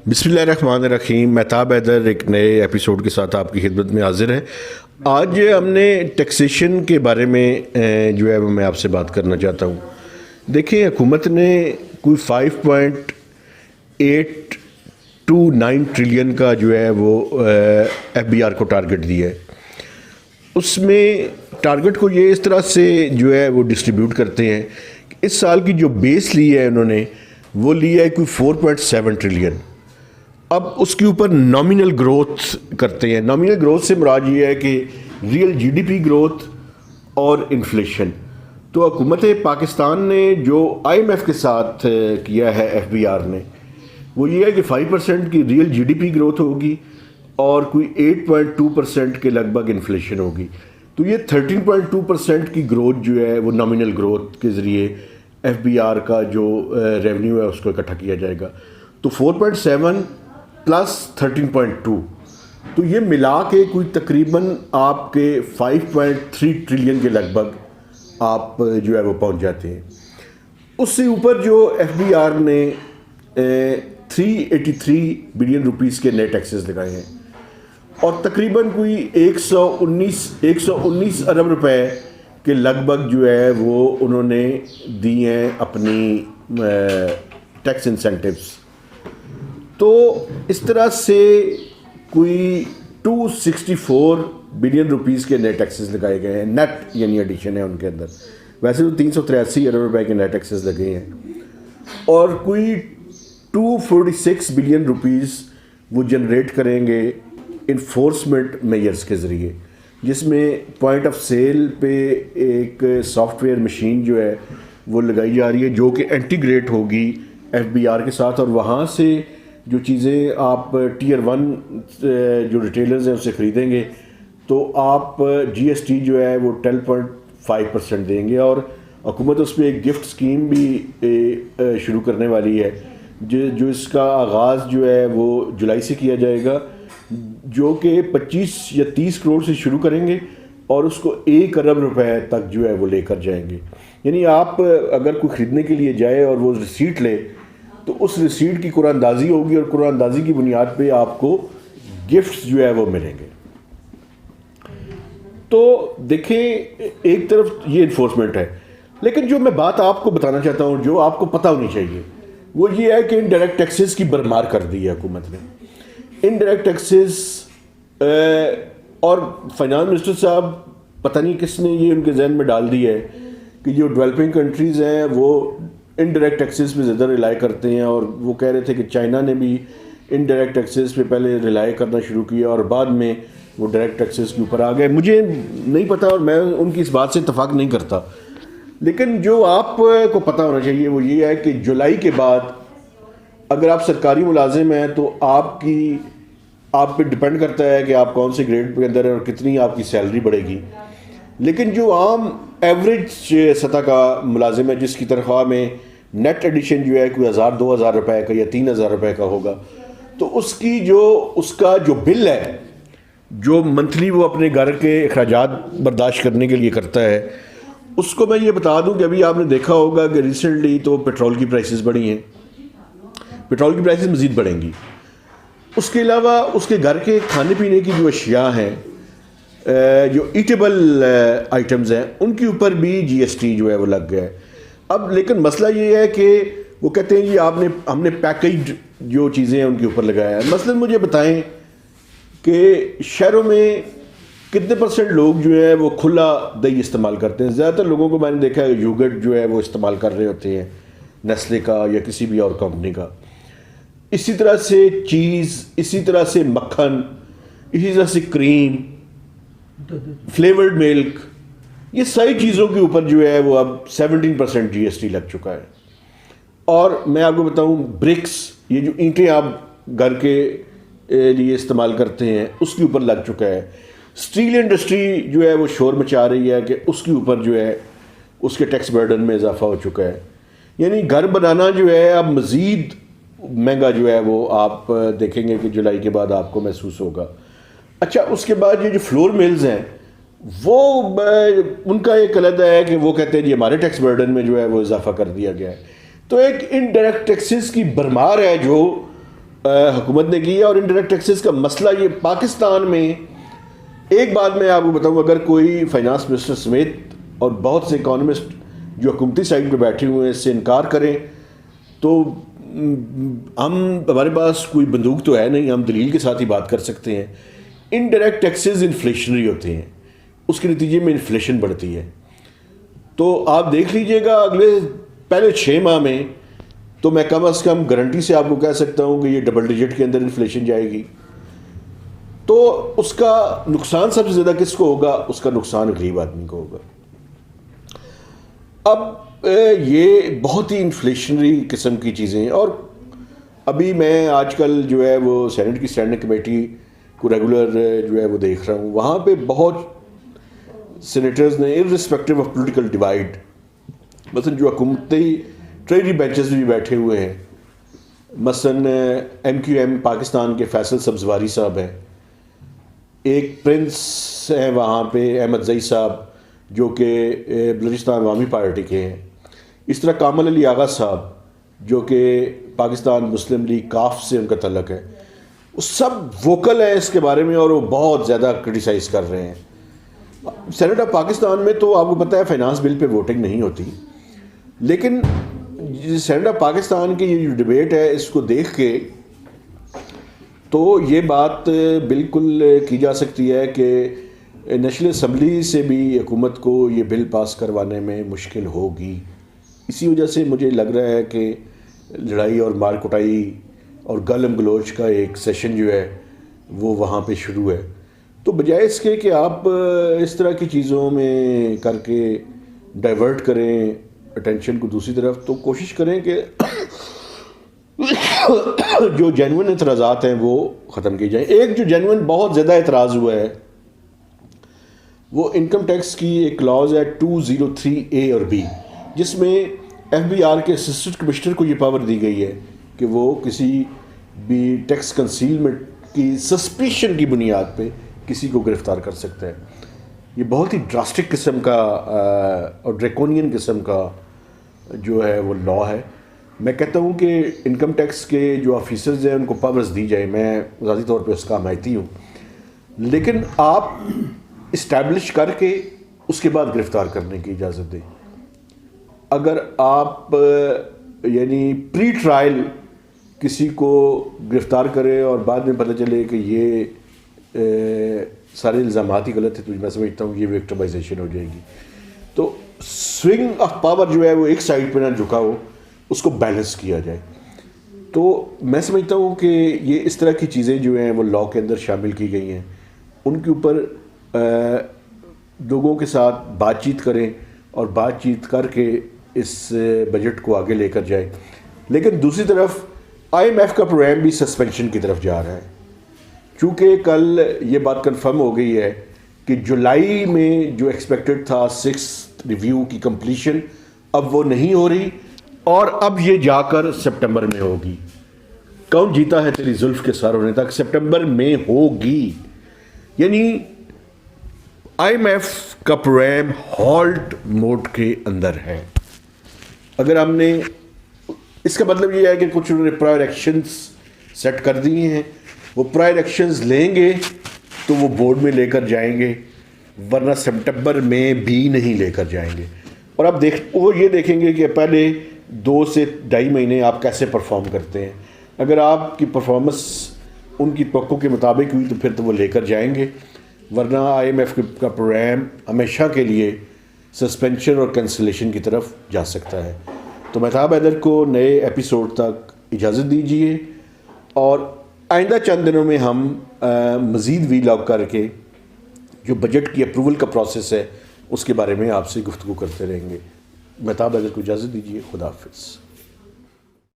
بسم اللہ الرحمن الرحیم. مہتاب حیدر ایک نئے ایپیسوڈ کے ساتھ آپ کی خدمت میں حاضر ہے. آج ہم نے ٹیکسیشن کے بارے میں جو ہے میں آپ سے بات کرنا چاہتا ہوں. دیکھیں, حکومت نے کوئی 5.829 ٹریلین کا جو ہے وہ ایف بی آر کو ٹارگٹ دیا ہے. اس میں ٹارگٹ کو یہ اس طرح سے جو ہے وہ ڈسٹریبیوٹ کرتے ہیں کہ اس سال کی جو بیس لی ہے انہوں نے وہ لی ہے کوئی 4.7 ٹریلین. اب اس کے اوپر نامینل گروتھ کرتے ہیں. نامینل گروتھ سے مراد یہ ہے کہ real G D P growth اور انفلیشن. تو حکومت پاکستان نے جو آئی ایم ایف کے ساتھ کیا ہے ایف بی آر نے, وہ یہ ہے کہ 5% کی real G D P growth ہوگی اور کوئی 8.2% کے لگ بھگ انفلیشن ہوگی. تو یہ 13.2% کی گروتھ جو ہے وہ نامینل گروتھ کے ذریعے ایف بی آر کا جو ریونیو ہے اس کو اکٹھا کیا جائے گا. تو 4.7 پلس 13.2, تو یہ ملا کے کوئی تقریباً آپ کے 5.3 ٹریلین کے لگ بھگ آپ جو ہے وہ پہنچ جاتے ہیں. اس سے اوپر جو ایف بی آر نے 383 بلین روپیز کے نئے ٹیکسز لگائے ہیں اور تقریباً کوئی 119 ارب روپے کے لگ بھگ جو ہے وہ انہوں نے دی ہیں اپنی ٹیکس انسینٹیوز. تو اس طرح سے کوئی 264 بلین روپیز کے نئے ٹیکسز لگائے گئے ہیں. نیٹ یعنی ایڈیشن ہے ان کے اندر. ویسے تو 383 ارب روپے کے نئے ٹیکسز لگے ہیں اور کوئی 246 بلین روپیز وہ جنریٹ کریں گے انفورسمنٹ میئرز کے ذریعے, جس میں پوائنٹ آف سیل پہ ایک سافٹ ویئر مشین جو ہے وہ لگائی جا رہی ہے جو کہ انٹیگریٹ ہوگی ایف بی آر کے ساتھ, اور وہاں سے جو چیزیں آپ ٹیئر 1 جو ریٹیلرز ہیں اسے خریدیں گے تو آپ جی ایس ٹی جو ہے وہ 10.5% دیں گے. اور حکومت اس پہ ایک گفٹ اسکیم بھی شروع کرنے والی ہے جو اس کا آغاز جو ہے وہ جولائی سے کیا جائے گا, جو کہ 25 یا 30 کروڑ سے شروع کریں گے اور اس کو 1 ارب روپے تک جو ہے وہ لے کر جائیں گے. یعنی آپ اگر کوئی خریدنے کے لیے جائے اور وہ ریسیٹ لے تو اس ریسیٹ کی قرآن اندازی ہوگی اور قرآن اندازی کی بنیاد پہ آپ کو گفٹس جو ہے وہ ملیں گے. تو دیکھیں, ایک طرف یہ انفورسمنٹ ہے, لیکن جو میں بات آپ کو بتانا چاہتا ہوں جو آپ کو پتہ ہونی چاہیے وہ یہ ہے کہ انڈائریکٹ ٹیکسز کی بھرمار کر دی ہے حکومت نے. انڈائریکٹ ٹیکسز اور فائنانس منسٹر صاحب پتہ نہیں کس نے یہ ان کے ذہن میں ڈال دی ہے کہ جو ڈیولپنگ کنٹریز ہیں وہ انڈائریکٹ ٹیکسز پہ زیادہ ریلائی کرتے ہیں, اور وہ کہہ رہے تھے کہ چائنا نے بھی انڈائریکٹ ٹیکسز پہ پہلے ریلائی کرنا شروع کیا اور بعد میں وہ ڈائریکٹ ٹیکسز کے اوپر آ گئے. مجھے نہیں پتہ اور میں ان کی اس بات سے اتفاق نہیں کرتا, لیکن جو آپ کو پتہ ہونا چاہیے وہ یہ ہے کہ جولائی کے بعد اگر آپ سرکاری ملازم ہیں تو آپ پہ ڈپینڈ کرتا ہے کہ آپ کون سے گریڈ کے اندر ہیں اور کتنی آپ کی سیلری بڑھے گی. لیکن جو عام ایوریج سطح کا ملازم ہے جس کی تنخواہ میں نیٹ ایڈیشن جو ہے کوئی 1000-2000 روپے کا یا 3000 روپے کا ہوگا, تو اس کا جو بل ہے جو منتھلی وہ اپنے گھر کے اخراجات برداشت کرنے کے لیے کرتا ہے, اس کو میں یہ بتا دوں کہ ابھی آپ نے دیکھا ہوگا کہ ریسنٹلی تو پیٹرول کی پرائسز بڑھی ہیں, پیٹرول کی پرائسز مزید بڑھیں گی. اس کے علاوہ اس کے گھر کے کھانے پینے کی جو اشیاء ہیں, جو ایٹیبل آئٹمز ہیں, ان کے اوپر بھی جی ایس ٹی جو ہے وہ لگ گیا ہے. اب لیکن مسئلہ یہ ہے کہ وہ کہتے ہیں کہ ہم نے پیکیجڈ جو چیزیں ہیں ان کے اوپر لگایا ہے. مثلاً مجھے بتائیں کہ شہروں میں کتنے % لوگ جو ہیں وہ کھلا دہی استعمال کرتے ہیں. زیادہ تر لوگوں کو میں نے دیکھا ہے یوگرٹ جو ہے وہ استعمال کر رہے ہوتے ہیں, نیسلے کا یا کسی بھی اور کمپنی کا. اسی طرح سے چیز, اسی طرح سے مکھن, اسی طرح سے کریم, فلیورڈ ملک, یہ ساری چیزوں کے اوپر جو ہے وہ اب 17% جی ایس ٹی لگ چکا ہے. اور میں آپ کو بتاؤں برکس, یہ جو اینٹیں آپ گھر کے لیے استعمال کرتے ہیں اس کے اوپر لگ چکا ہے. اسٹیل انڈسٹری جو ہے وہ شور مچا رہی ہے کہ اس کے اوپر جو ہے اس کے ٹیکس برڈن میں اضافہ ہو چکا ہے. یعنی گھر بنانا جو ہے اب مزید مہنگا جو ہے وہ آپ دیکھیں گے کہ جولائی کے بعد آپ کو محسوس ہوگا. اچھا, اس کے بعد یہ جو فلور ملز ہیں وہ ان کا ایک علیحدہ ہے کہ وہ کہتے ہیں جی ہمارے ٹیکس برڈن میں جو ہے وہ اضافہ کر دیا گیا ہے. تو ایک انڈائریکٹ ٹیکسز کی بھرمار ہے جو حکومت نے کی ہے. اور انڈائریکٹ ٹیکسز کا مسئلہ یہ پاکستان میں، ایک بات میں آپ کو بتاؤں، اگر کوئی فائنانس منسٹر سمیت اور بہت سے اکانومسٹ جو حکومتی سائڈ پہ بیٹھے ہوئے ہیں اس سے انکار کریں تو ہمارے پاس کوئی بندوق تو ہے نہیں، ہم دلیل کے ساتھ ہی بات کر سکتے ہیں. انڈائریکٹ ٹیکسز انفلیشنری ہوتے ہیں، اس کے نتیجے میں انفلیشن بڑھتی ہے. تو آپ دیکھ لیجئے گا اگلے پہلے 6 ماہ میں تو میں کم از کم گارنٹی سے آپ کو کہہ سکتا ہوں کہ یہ ڈبل ڈیجٹ کے اندر انفلیشن جائے گی. تو اس کا نقصان سب سے زیادہ کس کو ہوگا؟ اس کا نقصان غریب آدمی کو ہوگا. اب یہ بہت ہی انفلیشنری قسم کی چیزیں ہیں. اور ابھی میں آج کل جو ہے وہ سینٹ کی اسٹینڈنگ کمیٹی کو ریگولر جو ہے وہ دیکھ رہا ہوں، وہاں پہ بہت سینیٹرز نے ارسپیکٹو آف پولیٹیکل ڈیوائڈ، مثلا جو حکومتی ٹریجری بینچز بھی بیٹھے ہوئے ہیں، مثلا ایم کیو ایم پاکستان کے فیصل سبزواری صاحب ہیں، ایک پرنس ہیں وہاں پہ احمد زئی صاحب جو کہ بلوچستان عوامی پارٹی کے ہیں، اس طرح کامل علی آغا صاحب جو کہ پاکستان مسلم لیگ کاف سے ان کا تعلق ہے، وہ سب ووکل ہیں اس کے بارے میں اور وہ بہت زیادہ کرٹیسائز کر رہے ہیں. سینٹ آف پاکستان میں تو آپ کو پتہ ہے فائنانس بل پہ ووٹنگ نہیں ہوتی، لیکن سینٹ آف پاکستان کی یہ جو ڈبیٹ ہے اس کو دیکھ کے تو یہ بات بالکل کی جا سکتی ہے کہ نیشنل اسمبلی سے بھی حکومت کو یہ بل پاس کروانے میں مشکل ہوگی. اسی وجہ سے مجھے لگ رہا ہے کہ لڑائی اور مار کٹائی اور گالم گلوچ کا ایک سیشن جو ہے وہ وہاں پہ شروع ہے. تو بجائے اس کے کہ آپ اس طرح کی چیزوں میں کر کے ڈائیورٹ کریں اٹینشن کو دوسری طرف، تو کوشش کریں کہ جو جینوئن اعتراضات ہیں وہ ختم کی جائیں. ایک جو جینوئن بہت زیادہ اعتراض ہوا ہے وہ انکم ٹیکس کی ایک کلاز ہے 203A اور B، جس میں ایف بی آر کے اسسٹنٹ کمشنر کو یہ پاور دی گئی ہے کہ وہ کسی بھی ٹیکس کنسیلمنٹ کی سسپیشن کی بنیاد پہ کسی کو گرفتار کر سکتا ہے. یہ بہت ہی ڈراسٹک قسم کا اور ڈریکونین قسم کا جو ہے وہ لا ہے. میں کہتا ہوں کہ انکم ٹیکس کے جو آفیسرز ہیں ان کو پاورز دی جائے، میں ذاتی طور پہ اس کا حمایتی ہوں، لیکن آپ اسٹیبلش کر کے اس کے بعد گرفتار کرنے کی اجازت دیں. اگر آپ یعنی پری ٹرائل کسی کو گرفتار کرے اور بعد میں پتہ چلے کہ یہ سارے الزامات ہی غلط ہیں، تو میں سمجھتا ہوں یہ وکٹمائزیشن ہو جائے گی. تو سوئنگ آف پاور جو ہے وہ ایک سائڈ پہ نہ جھکا ہو، اس کو بیلنس کیا جائے. تو میں سمجھتا ہوں کہ یہ اس طرح کی چیزیں جو ہیں وہ لاء کے اندر شامل کی گئی ہیں، ان کے اوپر لوگوں کے ساتھ بات چیت کریں اور بات چیت کر کے اس بجٹ کو آگے لے کر جائیں. لیکن دوسری طرف IMF کا پروگرام بھی سسپینشن کی طرف جا رہا ہے، چونکہ کل یہ بات کنفرم ہو گئی ہے کہ جولائی میں جو ایکسپیکٹڈ تھا 6th ریویو کی کمپلیشن اب وہ نہیں ہو رہی، اور اب یہ جا کر سپٹمبر میں ہوگی. کون جیتا ہے تیری زلف کے سر ہونے تک سپٹمبر میں ہوگی. یعنی IMF کا پروگرام ہالٹ موڈ کے اندر ہے. اگر ہم نے اس کا مطلب یہ ہے کہ کچھ انہوں نے پرائر ایکشنز سیٹ کر دیے ہیں، وہ پرائر ایکشنز لیں گے تو وہ بورڈ میں لے کر جائیں گے، ورنہ سپٹمبر میں بھی نہیں لے کر جائیں گے. اور اب وہ یہ دیکھیں گے کہ پہلے 2 سے 2.5 مہینے آپ کیسے پرفارم کرتے ہیں. اگر آپ کی پرفارمنس ان کی توقع کے مطابق ہوئی تو پھر تو وہ لے کر جائیں گے، ورنہ IMF کا پروگرام ہمیشہ کے لیے سسپینشن اور کینسلیشن کی طرف جا سکتا ہے. تو مہتاب حیدر کو نئے ایپیسوڈ تک اجازت دیجیے، اور آئندہ چند دنوں میں ہم مزید ویلاگ کر کے جو بجٹ کی اپروول کا پروسیس ہے اس کے بارے میں آپ سے گفتگو کرتے رہیں گے. مہتاب حیدر کو اجازت دیجیے. خدا حافظ.